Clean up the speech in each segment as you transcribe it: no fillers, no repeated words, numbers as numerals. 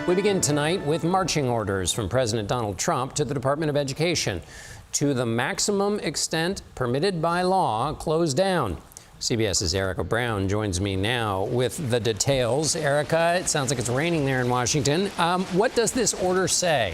We begin tonight with marching orders from President Donald Trump to the Department of Education to the maximum extent permitted by law close down. CBS's Erica Brown joins me now with the details. Erica, it sounds like it's raining there in Washington. What does this order say?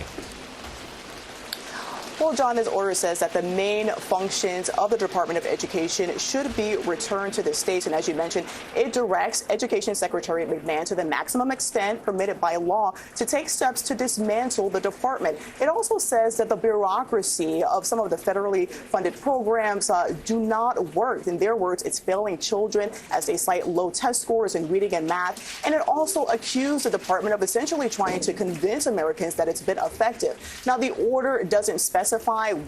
Well, John, this order says that the main functions of the Department of Education should be returned to the states. And as you mentioned, it directs Education Secretary McMahon to the maximum extent permitted by law to take steps to dismantle the department. It also says that the bureaucracy of some of the federally funded programs do not work. In their words, it's failing children as they cite low test scores in reading and math. And it also accused the department of essentially trying to convince Americans that it's been effective. Now, the order doesn't specify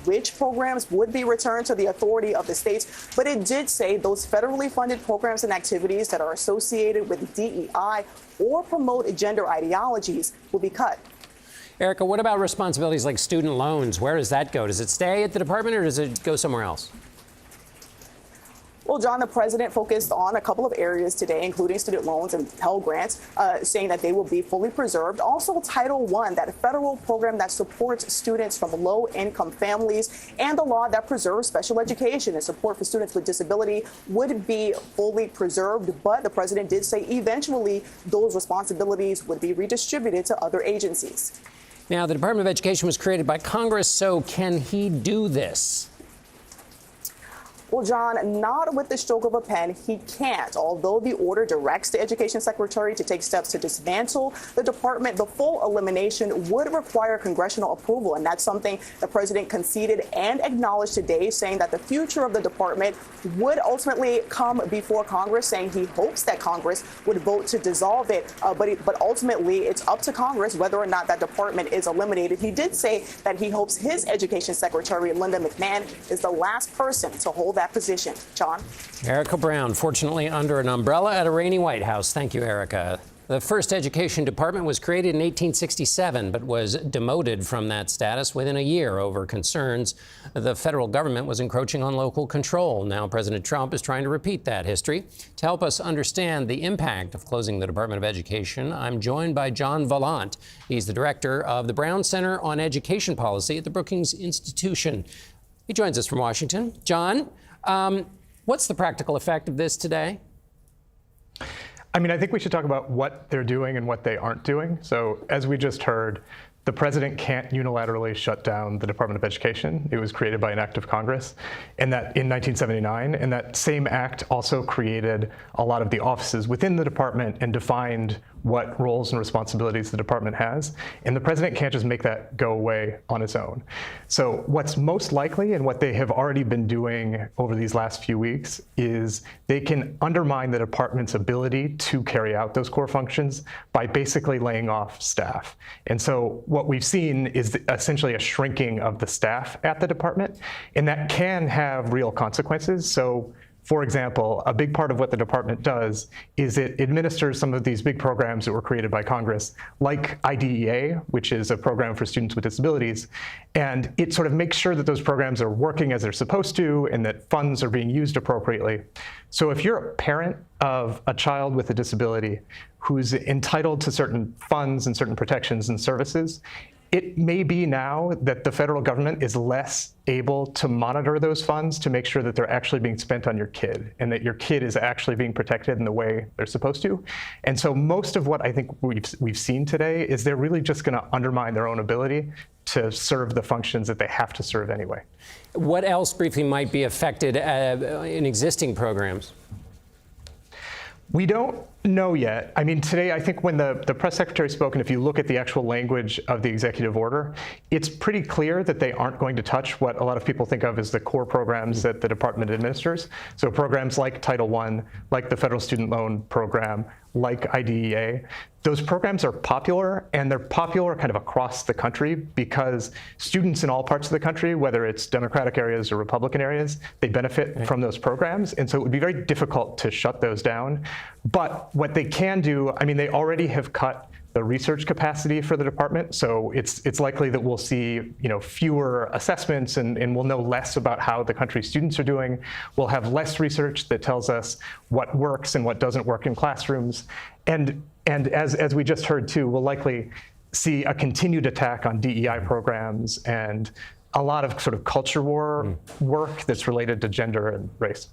which programs would be returned to the authority of the states, but it did say those federally funded programs and activities that are associated with DEI or promote gender ideologies will be cut. Erica, what about responsibilities like student loans? Where does that go? Does it stay at the department or does it go somewhere else? Well, John, the president focused on a couple of areas today, including student loans and Pell Grants, saying that they will be fully preserved. Also, Title I, that federal program that supports students from low-income families, and the law that preserves special education and support for students with disability would be fully preserved. But the president did say eventually those responsibilities would be redistributed to other agencies. Now, the Department of Education was created by Congress, so can he do this? Well, John, not with the stroke of a pen, he can't. Although the order directs the Education Secretary to take steps to dismantle the department, the full elimination would require congressional approval. And that's something the president conceded and acknowledged today, saying that the future of the department would ultimately come before Congress, saying he hopes that Congress would vote to dissolve it. But ultimately, it's up to Congress whether or not that department is eliminated. He did say that he hopes his Education Secretary, Linda McMahon, is the last person to hold that position. John? Erica Brown, fortunately under an umbrella at a rainy White House. Thank you, Erica. The first education department was created in 1867, but was demoted from that status within a year over concerns the federal government was encroaching on local control. Now President Trump is trying to repeat that history. To help us understand the impact of closing the Department of Education, I'm joined by Jon Valant. He's the director of the Brown Center on Education Policy at the Brookings Institution. He joins us from Washington. John, what's the practical effect of this today? I mean, I think we should talk about what they're doing and what they aren't doing. So as we just heard, the president can't unilaterally shut down the Department of Education. It was created by an act of Congress in 1979. And that same act also created a lot of the offices within the department and defined what roles and responsibilities the department has. And the president can't just make that go away on its own. So what's most likely, and what they have already been doing over these last few weeks, is they can undermine the department's ability to carry out those core functions by basically laying off staff. And so what we've seen is essentially a shrinking of the staff at the department, and that can have real consequences. So, for example, a big part of what the department does is it administers some of these big programs that were created by Congress, like IDEA, which is a program for students with disabilities, and it sort of makes sure that those programs are working as they're supposed to and that funds are being used appropriately. So if you're a parent of a child with a disability who's entitled to certain funds and certain protections and services, it may be now that the federal government is less able to monitor those funds to make sure that they're actually being spent on your kid and that your kid is actually being protected in the way they're supposed to. And so most of what I think we've seen today is they're really just going to undermine their own ability to serve the functions that they have to serve anyway. What else briefly might be affected in existing programs? We don't know yet. I mean, today, I think when the press secretary spoke, and if you look at the actual language of the executive order, it's pretty clear that they aren't going to touch what a lot of people think of as the core programs that the department administers. So programs like Title I, like the Federal Student Loan Program, like IDEA. Those programs are popular, and they're popular kind of across the country because students in all parts of the country, whether it's Democratic areas or Republican areas, they benefit from those programs. And so it would be very difficult to shut those down. But what they can do, I mean, they already have cut the research capacity for the department. So it's likely that we'll see, fewer assessments and we'll know less about how the country's students are doing. We'll have less research that tells us what works and what doesn't work in classrooms. And as we just heard too, we'll likely see a continued attack on DEI programs and a lot of sort of culture war work that's related to gender and race.